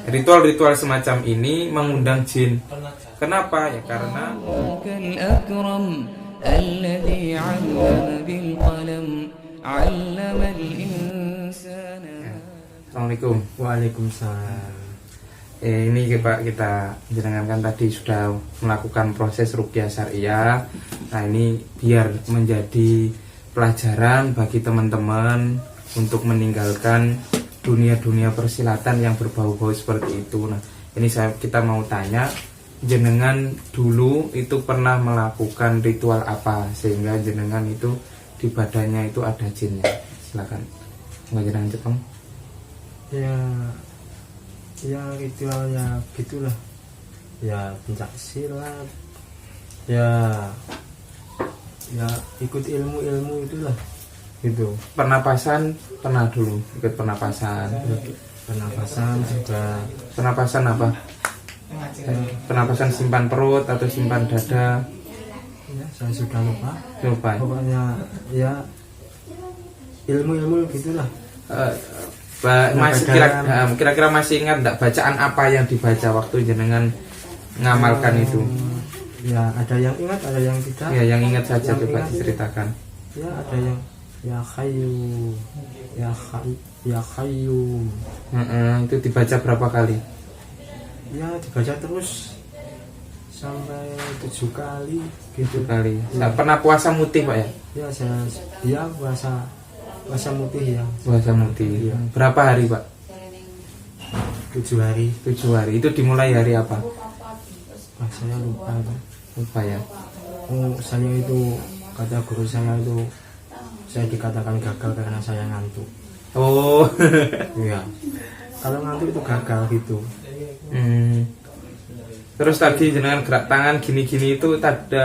ritual-ritual semacam ini mengundang jin. Kenapa? Ya karena Assalamualaikum. Waalaikumsalam. Ini kita jenengan kan tadi sudah melakukan proses ruqyah syariah. Nah, ini biar menjadi pelajaran bagi teman-teman untuk meninggalkan dunia-dunia persilatan yang berbau-bau seperti itu. Nah, ini kita mau tanya, jenengan dulu itu pernah melakukan ritual apa sehingga jenengan itu di badannya itu ada jinnya? Silakan. Nggak jenengan Jepang? Ya ritualnya gitulah. Ya pencak silat. Ya ikut ilmu itulah. Gitu. Pernapasan pernah dulu ikut pernapasan. Pernapasan juga. Pernapasan apa? Pernapasan simpan perut atau simpan dada? Ya, saya sudah lupa. Lupa. Pokoknya ya ilmu gitulah. Kira-kira masih ingat enggak bacaan apa yang dibaca waktu jenengan ngamalkan itu? Ya, ada yang ingat, ada yang tidak. Ya, yang ingat saja yang coba ingat diceritakan. Ya, ada yang ya Hayyu, ya Hayyu. Itu dibaca berapa kali? Ya, dibaca terus sampai 7 kali gitu. 7 kali. Ya. Pernah puasa mutih, Pak ya? Ya, puasa mutih ya. Puasa mutih. Ya. Berapa hari, Pak? 7 hari. 7 hari. Itu dimulai hari apa? Saya lupa. Lupa ya. Saya itu kata guru saya itu saya dikatakan gagal karena saya ngantuk. Oh. Iya. Kalau ngantuk itu gagal gitu. Terus tadi jenengan gerak tangan gini-gini itu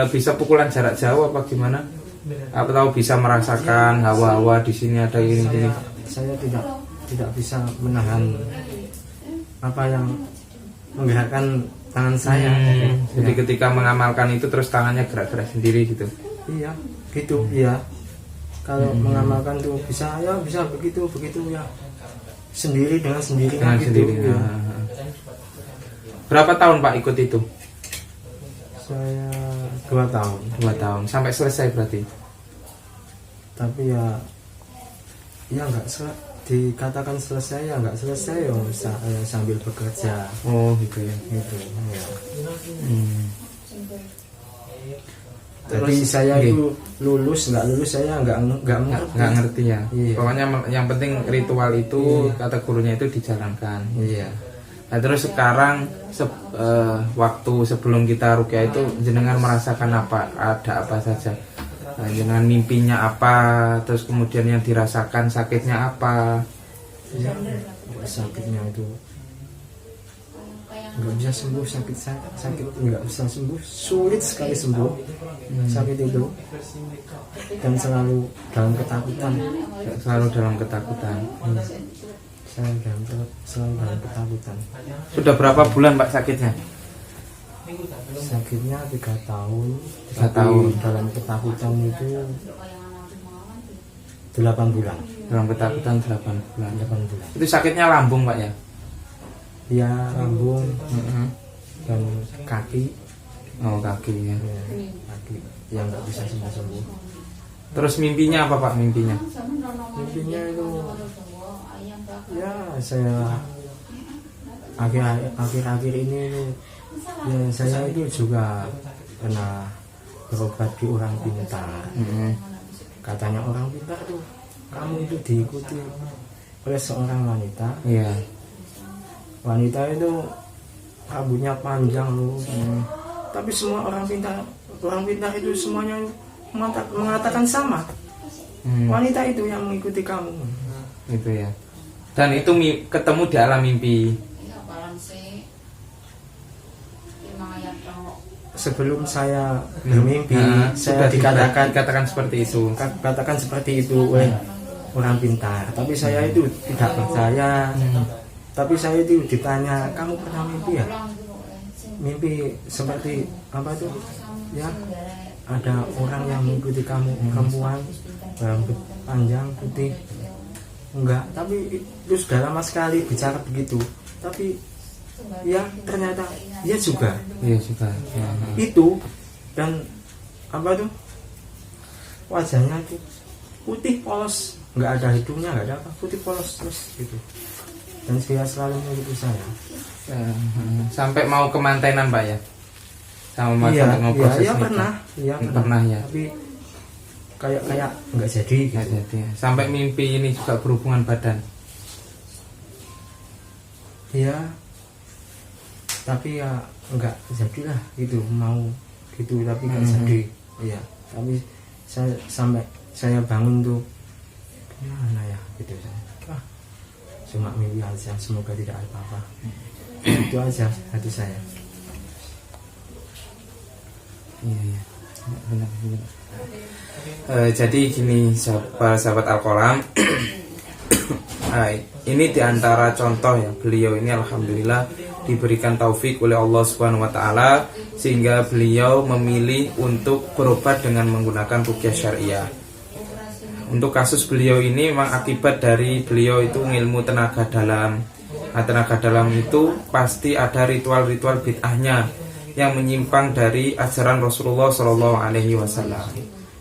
bisa pukulan jarak jauh apa gimana? Apa tahu bisa merasakan hawa-hawa di sini ada ini? Saya tidak bisa menahan apa yang menggerakkan tangan saya. Jadi ketika mengamalkan itu terus tangannya gerak-gerak sendiri gitu. Iya, gitu. Iya. Kalau mengamalkan tuh bisa begitu ya. Sendiri dengan sendiri dengan gitu. Sendiri. Ya. Berapa tahun Pak ikut itu? Saya 2 tahun. 2 tahun sampai selesai berarti. Tapi ya nggak dikatakan selesai ya nggak selesai ya sambil bekerja. Oh gitu ya. Gitu. Ya. Terus jadi saya itu lulus nggak lulus saya nggak ngerti ya. Iya. Pokoknya yang penting ritual itu kata gurunya itu dijalankan. Iya. Nah terus sekarang waktu sebelum kita ruqyah itu jenengan merasakan apa? Ada apa saja? Nah, jenengan mimpinya apa? Terus kemudian yang dirasakan sakitnya apa? Ya, sakitnya itu nggak bisa sembuh, sakit nggak bisa sembuh, sulit sekali sembuh sakit itu, dan selalu dalam ketakutan. Selalu dalam ketakutan. Saya selalu dalam ketakutan. Sudah berapa bulan Pak sakitnya? Sakitnya 3 tahun. 3 tahun. Dalam ketakutan itu 8 bulan. Dalam ketakutan 8 bulan. 8 bulan. Itu sakitnya lambung Pak ya? Ya, lambung dan kaki. Oh kaki ya. Kaki yang nggak bisa sembuh. Terus mimpinya apa Pak mimpinya? Mimpinya itu ya saya akhir-akhir ini ya saya itu juga pernah berobat di orang pintar. Katanya orang pintar tuh kamu itu diikuti oleh seorang wanita. Iya. Wanita itu rambutnya panjang loh. Tapi semua orang pintar itu semuanya mengatakan sama. Wanita itu yang mengikuti kamu. Itu ya. Dan itu ketemu di alam mimpi. Sebelum saya bermimpi, saya dikatakan seperti itu. Katakan seperti itu oleh orang pintar. Tapi saya itu tidak percaya. Tapi saya itu ditanya, kamu pernah mimpi ya? Mimpi seperti apa tuh? Ya, ada orang yang mengikuti kamu, perempuan, rambut panjang, putih. Enggak, tapi itu sudah lama sekali bicara begitu. Tapi ya ternyata ya juga Iya juga. Ya. itu. Dan apa tuh, wajahnya tuh putih polos, nggak ada hidungnya, nggak ada apa, putih polos terus gitu. Dan dia selalu mengikuti saya. Sampai mau ke mantenan Pak ya, sama Mas untuk mau proses iya, nikah? pernah Ya. tapi kayak nggak jadi gitu. Nggak jadi ya. Sampai mimpi ini juga berhubungan badan. Iya, tapi ya nggak jadilah gitu, mau gitu tapi nggak jadi. Iya, tapi sampai saya bangun tuh gimana ya gitu, saya cuma mimpi aja, semoga tidak ada apa-apa. Itu aja hati saya. Iya. Benar. Jadi gini sahabat Al-Qalam. Ini diantara contoh ya, beliau ini alhamdulillah diberikan taufik oleh Allah Subhanahu wa taala sehingga beliau memilih untuk berobat dengan menggunakan ruqyah syariah. Untuk kasus beliau ini memang akibat dari beliau itu ilmu tenaga dalam. Nah, tenaga dalam itu pasti ada ritual-ritual bid'ahnya yang menyimpang dari ajaran Rasulullah Shallallahu Alaihi Wasallam.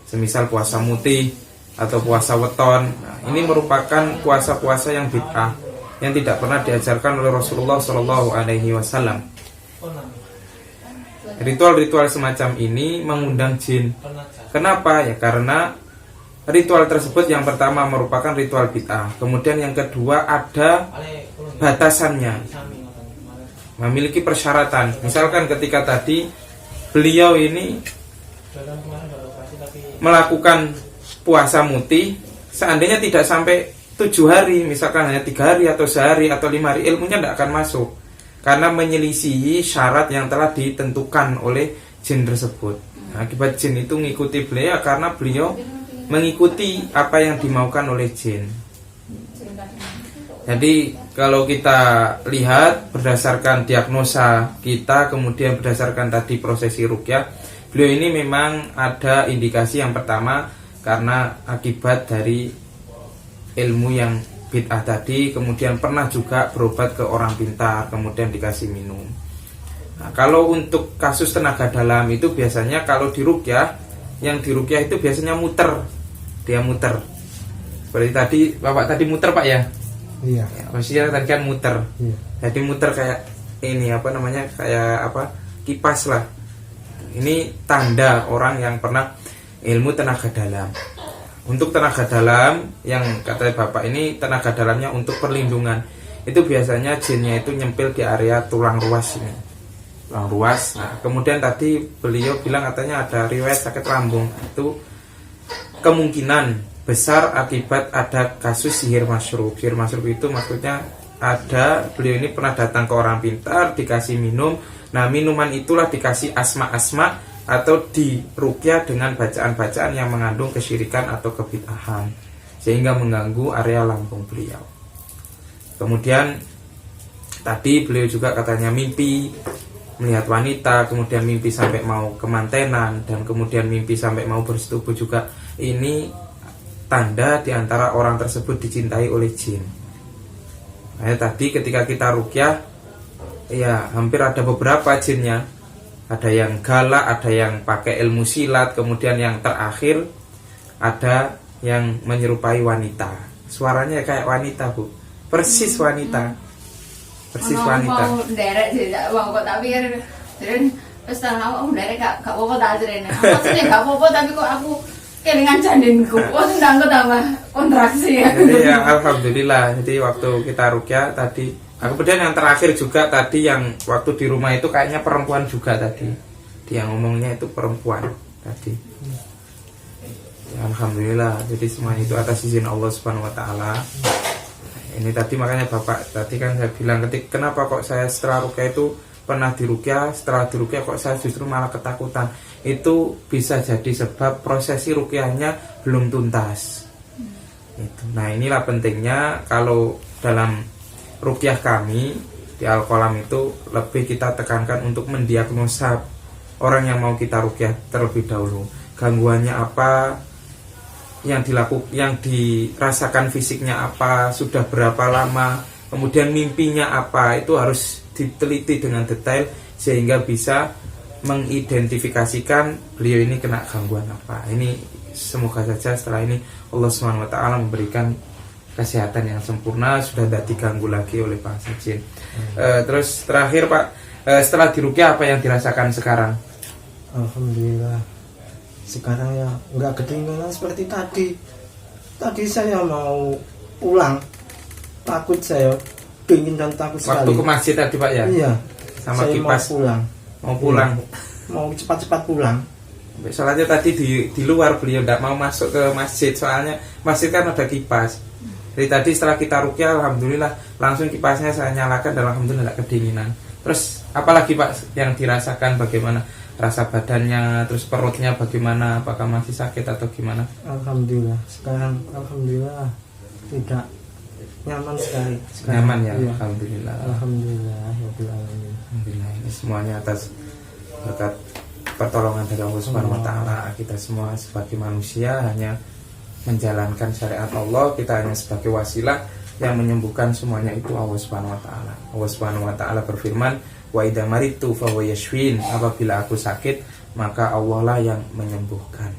Semisal puasa mutih atau puasa weton. Nah, ini merupakan puasa-puasa yang bid'ah yang tidak pernah diajarkan oleh Rasulullah Shallallahu Alaihi Wasallam. Ritual-ritual semacam ini mengundang jin. Kenapa? Ya karena ritual tersebut yang pertama merupakan ritual bid'ah. Kemudian yang kedua ada batasannya, memiliki persyaratan. Misalkan ketika tadi beliau ini melakukan puasa mutih, seandainya tidak sampai 7 hari, misalkan hanya 3 hari atau sehari atau 5 hari, ilmunya tidak akan masuk karena menyelisihi syarat yang telah ditentukan oleh jin tersebut. Nah, akibat jin itu mengikuti beliau karena beliau mengikuti apa yang dimaukan oleh jin. Jadi kalau kita lihat berdasarkan diagnosa kita, kemudian berdasarkan tadi prosesi ruqyah, beliau ini memang ada indikasi yang pertama karena akibat dari ilmu yang bid'ah tadi, kemudian pernah juga berobat ke orang pintar, kemudian dikasih minum. Nah, kalau untuk kasus tenaga dalam itu biasanya kalau di ruqyah, yang di ruqyah itu biasanya muter, dia muter. Seperti tadi Bapak tadi muter Pak ya? Iya. Maksudnya tadi kan muter. Iya. Jadi muter kayak ini apa namanya, kayak apa, kipas lah. Ini tanda orang yang pernah ilmu tenaga dalam. Untuk tenaga dalam yang kata Bapak ini tenaga dalamnya untuk perlindungan. Itu biasanya jinnya itu nyempil di area tulang ruas ini. Tulang ruas. Nah, kemudian tadi beliau bilang katanya ada riwayat sakit lambung. Itu kemungkinan besar akibat ada kasus sihir masyrub. Sihir masyrub itu maksudnya ada, beliau ini pernah datang ke orang pintar, dikasih minum. Nah, minuman itulah dikasih asma-asma atau diruqyah dengan bacaan-bacaan yang mengandung kesyirikan atau kebid'ahan sehingga mengganggu area lambung beliau. Kemudian tadi beliau juga katanya mimpi melihat wanita, kemudian mimpi sampai mau kemantenan, dan kemudian mimpi sampai mau bersetubuh juga. Ini tanda diantara orang tersebut dicintai oleh jin. Nah, tadi ketika kita ruqyah, ya hampir ada beberapa jinnya. Ada yang galak, ada yang pakai ilmu silat, kemudian yang terakhir ada yang menyerupai wanita. Suaranya kayak wanita, Bu. Persis wanita. Persis wanita. Mau derek sih, bang kok tapi kan terus tahu derek gak apa-apa tak ajarin. Maksudnya gak apa-apa tapi kok aku kelingan jandinku. Oh tendang tambah kontraksi ya. Jadi ya alhamdulillah. Jadi waktu kita ruqyah tadi, kemudian yang terakhir juga tadi yang waktu di rumah itu kayaknya perempuan juga tadi. Dia ngomongnya itu perempuan tadi. Ya, alhamdulillah. Jadi semua itu atas izin Allah Subhanahu wa taala. Ini tadi makanya Bapak tadi kan saya bilang kenapa kok saya setelah ruqyah itu pernah diruqyah, setelah diruqyah kok saya justru malah ketakutan. Itu bisa jadi sebab prosesi ruqyahnya belum tuntas. Itu. Nah, inilah pentingnya kalau dalam ruqyah kami di Al-Qalam itu lebih kita tekankan untuk mendiagnosa orang yang mau kita ruqyah terlebih dahulu. Gangguannya apa, yang dirasakan fisiknya apa, sudah berapa lama, kemudian mimpinya apa, itu harus diteliti dengan detail sehingga bisa mengidentifikasikan beliau ini kena gangguan apa. Ini semoga saja setelah ini Allah SWT memberikan kesehatan yang sempurna, sudah tidak diganggu lagi oleh bangsa jin. Terus terakhir Pak, setelah diruqyah apa yang dirasakan sekarang? Alhamdulillah sekarang ya nggak kedinginan seperti tadi. Tadi saya mau pulang, takut, saya pingin dan takut Waktu sekali. ke masjid tadi Pak ya? Iya, Sama saya kipas. mau pulang. Mau pulang. Mau cepat-cepat pulang. Soalnya tadi di luar beliau tidak mau masuk ke masjid, soalnya masjid kan ada kipas. Jadi tadi setelah kita ruqyah alhamdulillah langsung kipasnya saya nyalakan dan alhamdulillah tidak kedinginan. Terus apalagi Pak yang dirasakan, bagaimana rasa badannya, terus perutnya bagaimana, apakah masih sakit atau gimana? Alhamdulillah sekarang alhamdulillah tidak nyaman sekali. Sekarang, Nyaman ya, iya. alhamdulillah. Alhamdulillah ya alamin. Alhamdulillah, ini semuanya atas berkat pertolongan dari Allah Subhanahu wa taala. Kita semua sebagai manusia hanya menjalankan syariat Allah, kita hanya sebagai wasilah, yang menyembuhkan semuanya itu Allah Subhanahu wa taala. Allah Subhanahu wa taala berfirman, "Wa idza maritu fa huwa yashfin." Apabila aku sakit, maka Allah lah yang menyembuhkan.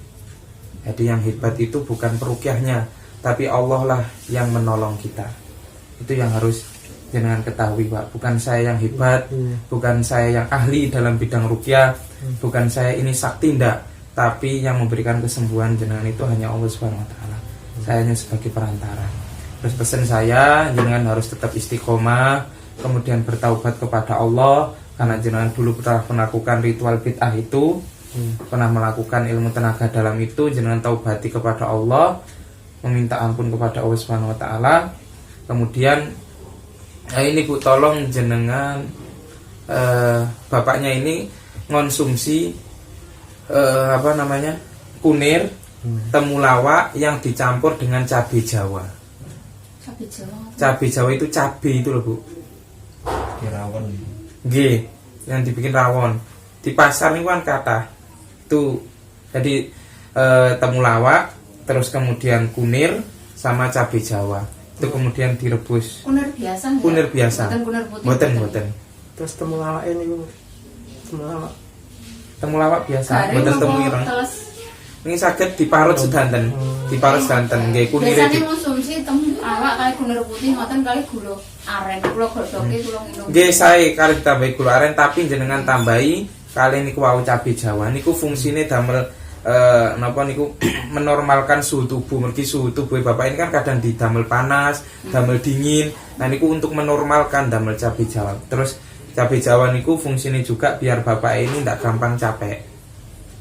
Jadi yang hebat itu bukan peruqyahnya, tapi Allah lah yang menolong kita. Itu yang harus jangan ketahui Pak. Bukan saya yang hebat, bukan saya yang ahli dalam bidang ruqyah, bukan saya ini sakti, ndak. Tapi yang memberikan kesembuhan jenengan itu hanya Allah Subhanahu wa taala. Saya hanya sebagai perantara. Terus pesan saya, jenengan harus tetap istiqomah, kemudian bertaubat kepada Allah, karena jenengan dulu pernah melakukan ritual bid'ah itu, pernah melakukan ilmu tenaga dalam itu, jenengan taubati kepada Allah, meminta ampun kepada Allah Subhanahu wa taala. Kemudian ini Bu, tolong jenengan bapaknya ini ngonsumsi kunir temulawak yang dicampur dengan cabai Jawa. Cabai Jawa. Cabai Jawa itu cabai itu loh Bu. Rawon. G, yang dibikin rawon. Di pasar ini kan kata itu. Jadi temulawak, terus kemudian kunir sama cabai Jawa. Itu kemudian direbus. Kunir biasa nggak? Kunir biasa. Bukan kunir putih. Boten. Terus temulawak ini temulawak Temulawak biasa, Garing boten apa temu ireng. teles? Ini saged diparut sedanten. Diparut sedanten nggih kunire Biasanya di. konsumsi temulawak kali kunir putih ngoten kali gula aren. Kula godhoke kula minum. Nggih sae kali ditambahi gula aren, tapi jenengan tambahi kali niku wau cabai Jawa. Niku fungsine damel napa niku menormalkan suhu tubuh. Mergi suhu tubuh Bapak ini kan kadang didamel panas, damel dingin. Nah niku untuk menormalkan damel cabai Jawa. Terus cabai Jawa niku fungsinya juga biar Bapak ini tidak gampang capek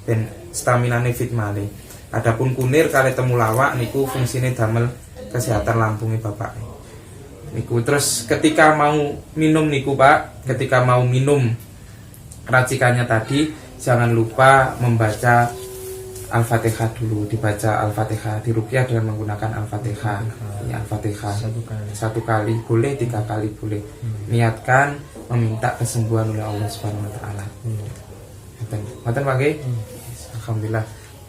dan stamina fit malih. Adapun kunir kali temulawak niku fungsinya damel kesehatan lambungnya Bapak niku. Terus ketika mau minum niku Pak, ketika mau minum racikannya tadi jangan lupa membaca Al-Fatihah dulu, dibaca Al-Fatihah, diruqyah dengan menggunakan Al-Fatihah. Ya, Al-Fatihah satu kali boleh, 3 kali boleh. Niatkan meminta kesembuhan oleh Allah Subhanahu wa taala. Ngoten Pak nggih? Alhamdulillah.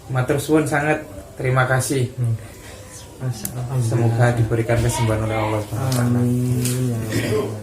Matur suwun sangat, terima kasih. Semoga diberikan kesembuhan oleh Allah Subhanahu wa taala. Amin. Ya Allah.